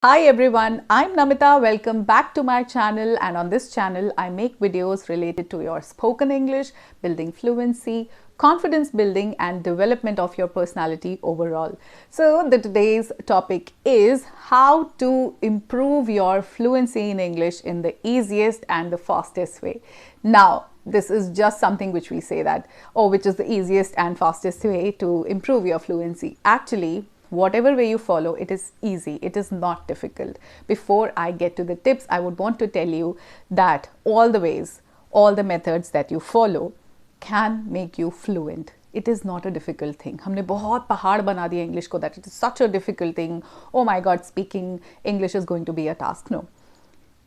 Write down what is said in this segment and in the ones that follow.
Hi everyone, I'm Namita. Welcome back to my channel, and on this channel I make videos related to your spoken English, building fluency, confidence building and development of your personality overall. So today's topic is how to improve your fluency in English in the easiest and the fastest way. Now, this is just something which we say that, oh, which is the easiest and fastest way to improve your fluency. Actually, whatever way you follow, it is easy, it is not difficult. Before I get to the tips, I would want to tell you that all the ways, all the methods that you follow can make you fluent. It is not a difficult thing. हमने बहुत पहाड़ बना दिया English को, that it is such a difficult thing. Oh my God, speaking English is going to be a task. No.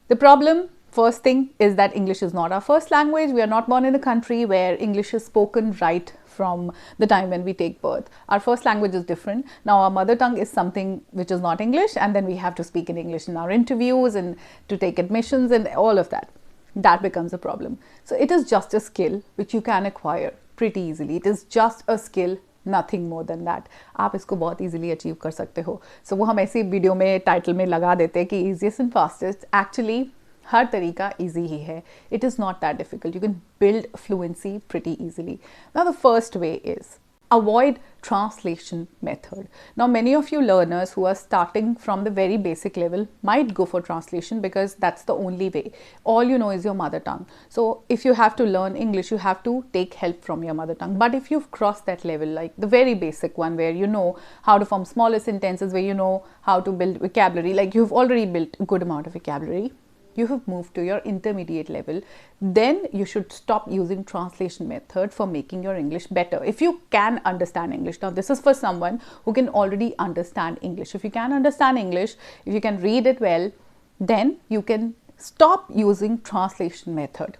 The problem, first thing, is that English is not our first language. We are not born in a country where English is spoken right from the time when we take birth. Our first language is different. Now our mother tongue is something which is not English, and then we have to speak in English in our interviews and to take admissions and all of that. That becomes a problem. So it is just a skill which you can acquire pretty easily. It is just a skill, nothing more than that. आप इसको बहुत easily achieve कर सकते हो. So वो हम ऐसी video में टाइटल में लगा देते हैं कि easiest and fastest. Actually हर तरीका easy ही है. It is not that difficult. You can build fluency pretty easily. Now the first way is avoid translation method. Now many of you learners who are starting from the very basic level might go for translation because that's the only way. All you know is your mother tongue. So if you have to learn English, you have to take help from your mother tongue. But if you've crossed that level, like the very basic one where you know how to form smaller sentences, where you know how to build vocabulary, like you've already built a good amount of vocabulary, you have moved to your intermediate level, then you should stop using translation method for making your English better. If you can understand English, now this is for someone who can already understand English. If you can understand English, if you can read it well, then you can stop using translation method.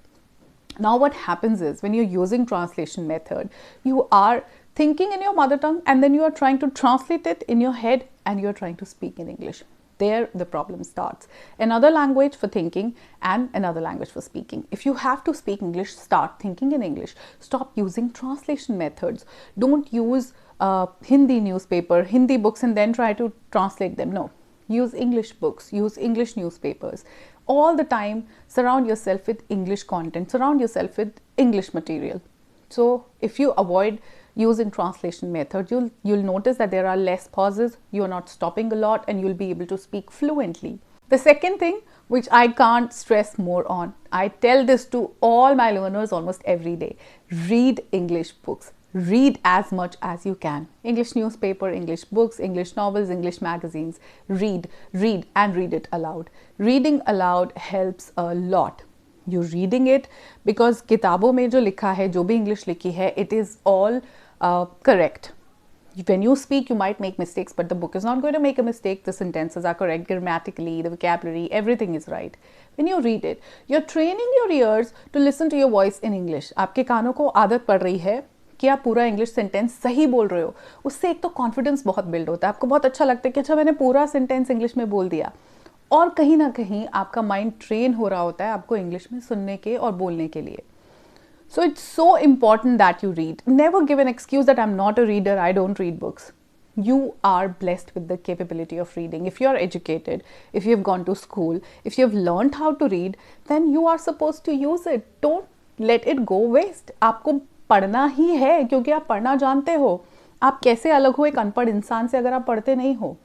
Now what happens is when you're using translation method, you are thinking in your mother tongue and then you are trying to translate it in your head and you're trying to speak in English. There the problem starts. Another language for thinking and another language for speaking. If you have to speak English, start thinking in English. Stop using translation methods. Don't use Hindi newspaper, Hindi books and then try to translate them. No. Use English books, use English newspapers. All the time, surround yourself with English content, surround yourself with English material. So if you avoid using translation method, you'll notice that there are less pauses, you're not stopping a lot, and you'll be able to speak fluently. The second thing, which I can't stress more on, I tell this to all my learners almost every day: read English books. Read as much as you can. English newspaper, English books, English novels, English magazines. Read and read it aloud. Reading aloud helps a lot. You're reading it because किताबों में जो लिखा है, जो भी English लिखी है, it is all correct. When you speak, you might make mistakes, but the book is not going to make a mistake. The sentences are correct grammatically, the vocabulary, everything is right. When you read it, you're training your ears to listen to your voice in English. आपके कानों को आदत पड़ रही है कि आप पूरा इंग्लिश सेंटेंस सही बोल रहे हो. उससे एक तो कॉन्फिडेंस बहुत बिल्ड होता है. आपको बहुत अच्छा लगता है कि अच्छा मैंने पूरा सेंटेंस इंग्लिश में बोल दिया. और कहीं ना कहीं आपका माइंड ट्रेन हो रहा होता है आपको इंग्लिश में सुनने के और बोलने के लिए. So it's so important that you read. Never give an excuse that I'm not a reader, I don't read books. You are blessed with the capability of reading. If you're educated, if you've gone to school, if you've learned how to read, then you are supposed to use it. Don't let it go waste. आपको पढ़ना ही है क्योंकि आप पढ़ना जानते हो. आप कैसे अलग हो एक अनपढ़ इंसान से अगर आप पढ़ते नहीं हो?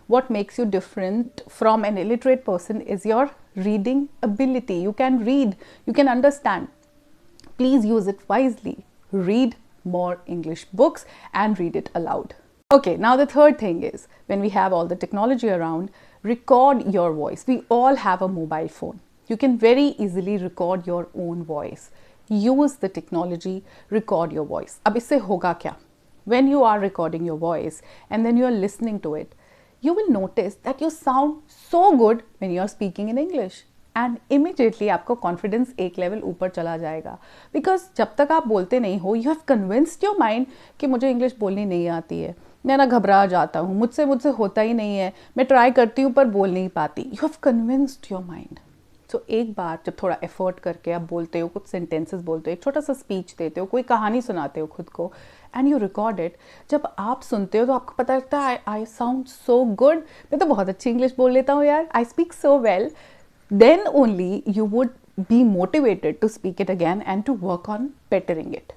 What makes you different from an illiterate person is your reading ability. You can read, you can understand. Please use it wisely. Read more English books and read it aloud. Okay, now the third thing is, when we have all the technology around, record your voice. We all have a mobile phone. You can very easily record your own voice. Use the technology, record your voice. अब इससे होगा क्या? When you are recording your voice and then you are listening to it, you will notice that you sound so good when you are speaking in English. And immediately आपको confidence एक level ऊपर चला जाएगा. Because जब तक आप बोलते नहीं हो, you have convinced your mind कि मुझे English बोलनी नहीं आती है, मैं ना घबरा जाता हूँ, मुझसे होता ही नहीं है, मैं ट्राई करती हूँ पर बोल नहीं पाती. You have convinced your mind. So एक बार जब थोड़ा एफर्ट करके आप बोलते हो, कुछ सेंटेंसेस बोलते हो, एक छोटा सा स्पीच देते हो, कोई कहानी सुनाते हो खुद को, एंड यू रिकॉर्ड इट, जब आप सुनते हो तो आपको पता लगता है आई साउंड सो गुड, मैं तो बहुत अच्छी इंग्लिश बोल लेता हूँ यार, I speak so well, then only you would be motivated to speak it again and to work on bettering it.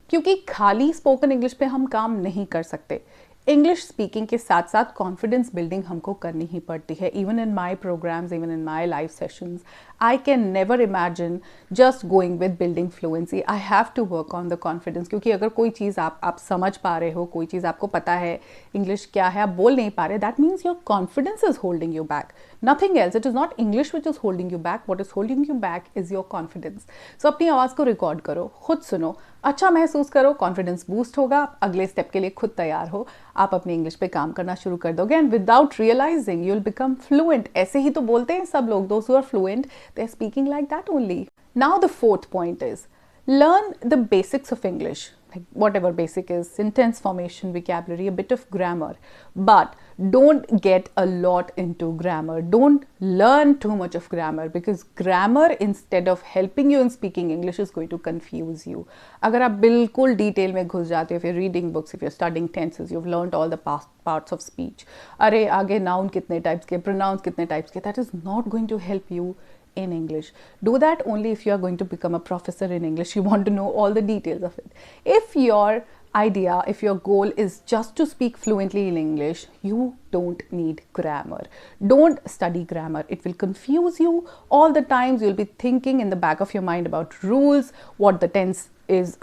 क्योंकि खाली स्पोकन इंग्लिश पे हम काम नहीं कर सकते, इंग्लिश स्पीकिंग के साथ साथ कॉन्फिडेंस बिल्डिंग हमको करनी ही पड़ती है. Even in my programs, even in my live sessions, I can never imagine just going with building fluency. I have to work on the confidence, क्योंकि अगर कोई चीज़ आप समझ पा रहे हो, कोई चीज़ आपको पता है इंग्लिश क्या है, आप बोल नहीं पा रहे, that means your confidence is holding you back, nothing else. It is not English which is holding you back, what is holding you back is your confidence. So अपनी आवाज़ को रिकॉर्ड करो, खुद सुनो, अच्छा महसूस करो, कॉन्फिडेंस बूस्ट होगा, अगले स्टेप के लिए खुद तैयार हो, आप अपनी इंग्लिश पे काम करना शुरू कर दोगे, and without realising you will become fluent. ऐसे ही तो बोलते हैं सब लोग, those who are fluent, they are speaking like that only. Now the fourth point is learn the basics of English, like whatever basic is, sentence formation, vocabulary, a bit of grammar, but don't get a lot into grammar. Don't learn too much of grammar, because grammar, instead of helping you in speaking English, is going to confuse you. अगर आप बिल्कुल detail में घुस जाते हो, if you're reading books, if you're studying tenses, you've learned all the past parts of speech, अरे आगे noun कितने types के, pronouns कितने types के, that is not going to help you in English. Do that only if you are going to become a professor in English. You want to know all the details of it. If your idea, if your goal is just to speak fluently in English, you don't need grammar. Don't study grammar. It will confuse you all the times. You'll be thinking in the back of your mind about rules, what the tense is,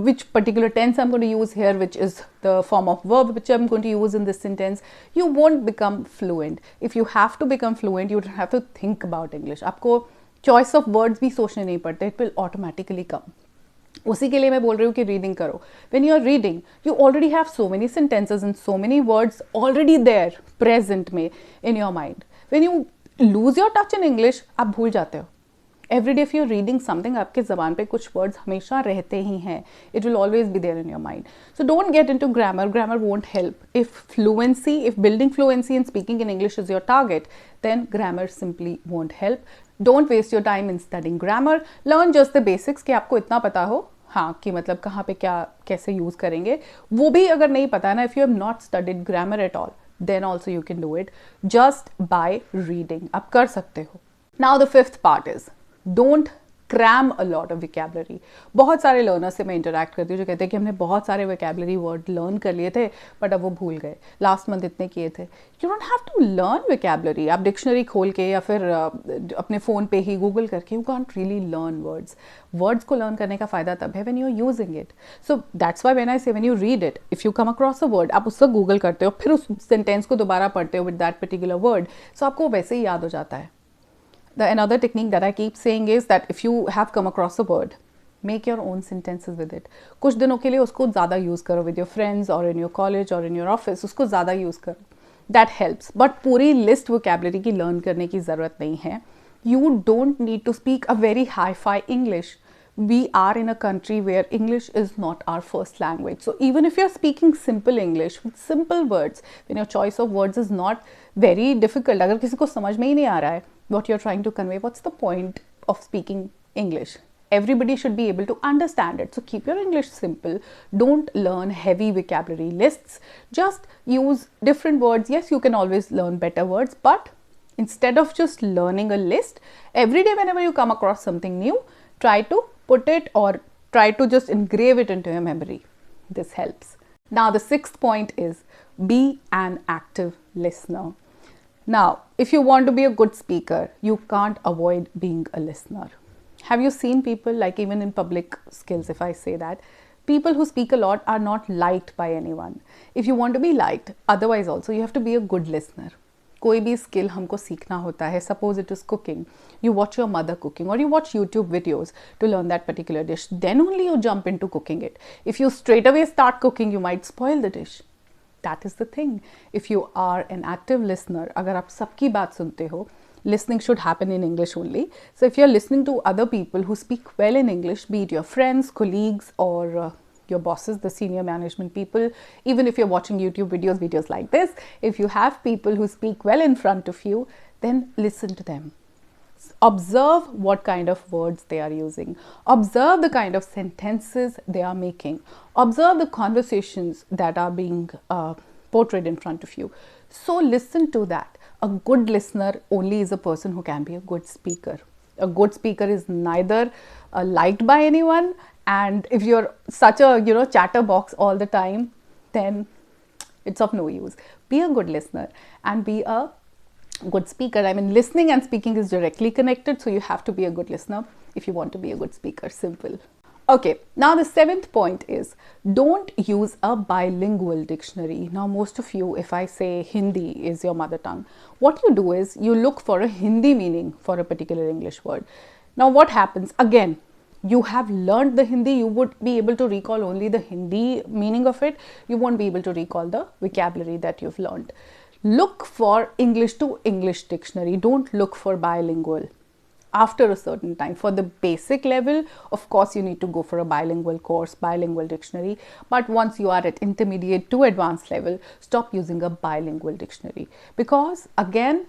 which particular tense I'm going to use here, which is the form of verb which I'm going to use in this sentence. You won't become fluent. If you have to become fluent, you don't have to think about English. आपको choice of words भी सोचने नहीं पड़ते. It will automatically come. उसी के लिए मैं बोल रही हूँ कि रीडिंग करो. When you are reading, you already have so many sentences and so many words already there, present में in your mind. When you lose your touch in English, आप भूल जाते हो. Every day if you're reading something, आपके ज़बान पे कुछ words हमेशा रहते ही हैं. It will always be there in your mind. So don't get into grammar. Grammar won't help. If building fluency and speaking in English is your target, then grammar simply won't help. Don't waste your time in studying grammar. Learn just the basics, कि आपको इतना पता हो, हाँ, कि मतलब कहाँ पे क्या कैसे यूज़ करेंगे. वो भी अगर नहीं पता है ना, if you have not studied grammar at all, then also you can do it just by reading. आप कर सकते हो. Now the fifth part is, don't cram a lot of vocabulary. बहुत सारे लर्नर्स से मैं इंटरेक्ट करती हूँ जो कहते हैं कि हमने बहुत सारे vocabulary वर्ड लर्न कर लिए थे, बट अब वो भूल गए, लास्ट मंथ इतने किए थे. You don't have to learn vocabulary. आप डिक्शनरी खोल के या फिर अपने फ़ोन पे ही गूगल करके, you can't really learn words. Words को लर्न करने का फ़ायदा तब है when you are using it. So that's why when I say when you read it, if you come across a word, आप उसको गूगल करते हो, फिर उस सेंटेंस को दोबारा पढ़ते हो with that particular word, so आपको वैसे ही याद हो जाता है. Another technique that I keep saying is that if you have come across a word, make your own sentences with it. कुछ दिनों के लिए उसको ज़्यादा use करो with your friends or in your college or in your office, उसको ज़्यादा use करो. That helps. But पूरी list vocabulary की learn करने की ज़रूरत नहीं है. You don't need to speak a very hi-fi English. We are in a country where English is not our first language. So even if you're speaking simple English with simple words, when your choice of words is not very difficult, अगर किसी को समझ में ही नहीं आ रहा है what you're trying to convey, what's the point of speaking English? Everybody should be able to understand it. So keep your English simple. Don't learn heavy vocabulary lists. Just use different words. Yes, you can always learn better words, but instead of just learning a list, every day whenever you come across something new, try to put it or try to just engrave it into your memory. This helps. Now the sixth point is be an active listener. Now, if you want to be a good speaker, you can't avoid being a listener. Have you seen people, like even in public skills, if I say that, people who speak a lot are not liked by anyone. If you want to be liked, otherwise also, you have to be a good listener. कोई भी skill हमको सीखना होता है. Suppose it is cooking. You watch your mother cooking or you watch YouTube videos to learn that particular dish. Then only you jump into cooking it. If you straight away start cooking, you might spoil the dish. That is the thing. If you are an active listener, अगर आप सबकी बात सुनते हो, listening should happen in English only. So if you're listening to other people who speak well in English, be it your friends, colleagues, or your bosses, the senior management people, even if you're watching YouTube videos like this, if you have people who speak well in front of you, then listen to them. Observe what kind of words they are using. Observe the kind of sentences they are making. Observe the conversations that are being portrayed in front of you. So listen to that. A good listener only is a person who can be a good speaker. A good speaker is neither liked by anyone, and if you're such a chatterbox all the time, then it's of no use. Be a good listener and be a good speaker. I mean, listening and speaking is directly connected, so you have to be a good listener if you want to be a good speaker. Simple. Okay, now the 7th point is don't use a bilingual dictionary. Now, most of you, if I say Hindi is your mother tongue, what you do is you look for a Hindi meaning for a particular English word. Now, what happens? Again, you have learned the Hindi, you would be able to recall only the Hindi meaning of it. You won't be able to recall the vocabulary that you've learned. Look for English to English dictionary. Don't look for bilingual. After a certain time, for the basic level, of course, you need to go for a bilingual course, bilingual dictionary. But once you are at intermediate to advanced level, stop using a bilingual dictionary, because again,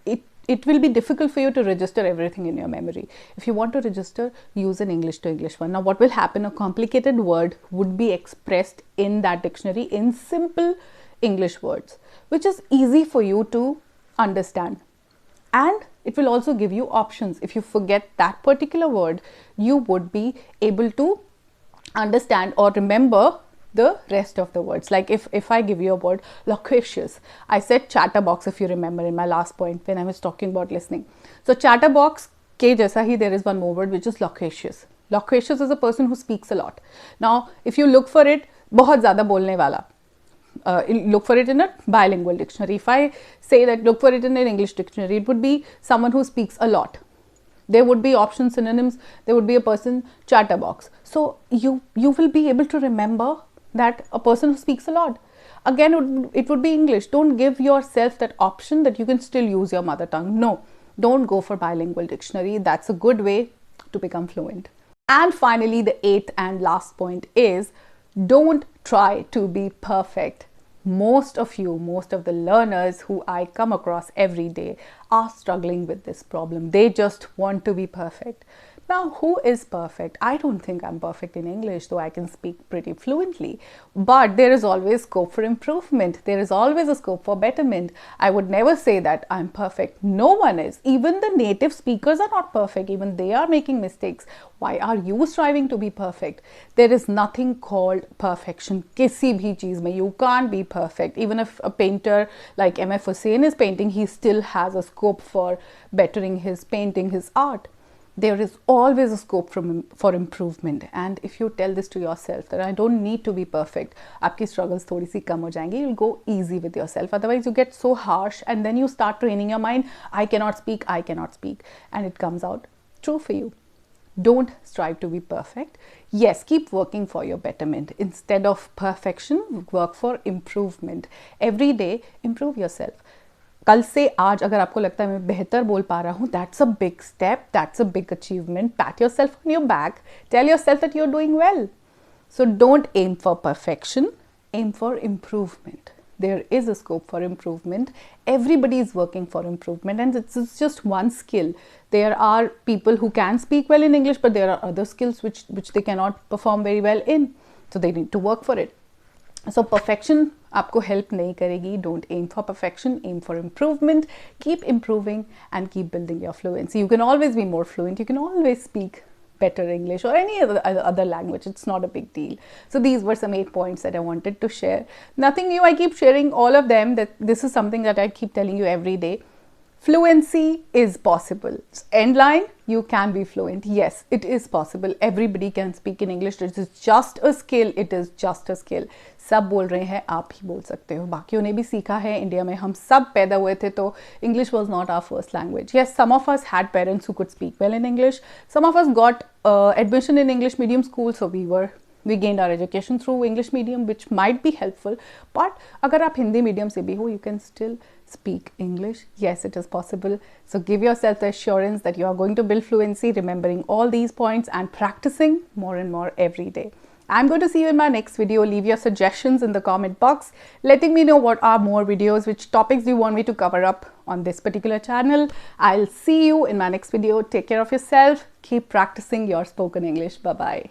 it will be difficult for you to register everything in your memory. If you want to register, use an English to English one. Now, what will happen? A complicated word would be expressed in that dictionary in simple English words, which is easy for you to understand. And it will also give you options. If you forget that particular word, you would be able to understand or remember the rest of the words. Like if I give you a word, loquacious, I said chatterbox, if you remember in my last point when I was talking about listening. So chatterbox ke jaisa hi, there is one more word which is loquacious. Loquacious is a person who speaks a lot. Now, if you look for it, बहुत ज़्यादा बोलने वाला. Look for it in a bilingual dictionary. If I say that look for it in an English dictionary, it would be someone who speaks a lot. There would be option synonyms. There would be a person chatterbox. So you will be able to remember that a person who speaks a lot. Again, it would be English. Don't give yourself that option that you can still use your mother tongue. No, don't go for bilingual dictionary. That's a good way to become fluent. And finally, the 8th and last point is don't try to be perfect. Most of the learners who I come across every day are struggling with this problem. They just want to be perfect. Now, who is perfect? I don't think I'm perfect in English, though I can speak pretty fluently. But there is always scope for improvement. There is always a scope for betterment. I would never say that I'm perfect. No one is. Even the native speakers are not perfect. Even they are making mistakes. Why are you striving to be perfect? There is nothing called perfection. Kisi bhi cheez mein. You can't be perfect. Even if a painter like M.F. Hussain is painting, he still has a scope for bettering his painting, his art. There is always a scope for improvement. And if you tell this to yourself that I don't need to be perfect, आपकी struggles थोड़ी सी कम हो जाएंगी. You'll go easy with yourself. Otherwise, you get so harsh and then you start training your mind. I cannot speak. And it comes out true for you. Don't strive to be perfect. Yes, keep working for your betterment. Instead of perfection, work for improvement. Every day, improve yourself. कल से आज अगर आपको लगता है मैं बेहतर बोल पा रहा हूँ, that's a big step, that's a big achievement. Pat yourself on your back. Tell yourself that you're doing well. So don't aim for perfection, aim for improvement. There is a scope for improvement. Everybody is working for improvement, and it's just one skill. There are people who can speak well in English, but there are other skills which they cannot perform very well in. So they need to work for it. So perfection आपको help नहीं करेगी. Don't aim for perfection, aim for improvement. Keep improving and keep building your fluency. You can always be more fluent. You can always speak better English or any other language. It's not a big deal. So these were some 8 points that I wanted to share. Nothing new. I keep sharing all of them. That this is something that I keep telling you every day. Fluency is possible. End line, you can be fluent. Yes, it is possible. Everybody can speak in English. It is just a skill. It is just a skill. सब बोल रहे हैं, आप ही बोल सकते हो. बाकियों ने भी सीखा है. इंडिया में हम सब पैदा हुए थे तो English was not our first language. Yes, some of us had parents who could speak well in English. Some of us got admission in English medium school, so we gained our education through English medium, which might be helpful. But अगर आप Hindi medium से भी हो, you can still speak English. Yes, it is possible. So give yourself the assurance that you are going to build fluency, remembering all these points and practicing more and more every day. I'm going to see you in my next video. Leave your suggestions in the comment box, letting me know what are more videos, which topics do you want me to cover up on this particular channel. I'll see you in my next video. Take care of yourself. Keep practicing your spoken English. Bye-bye.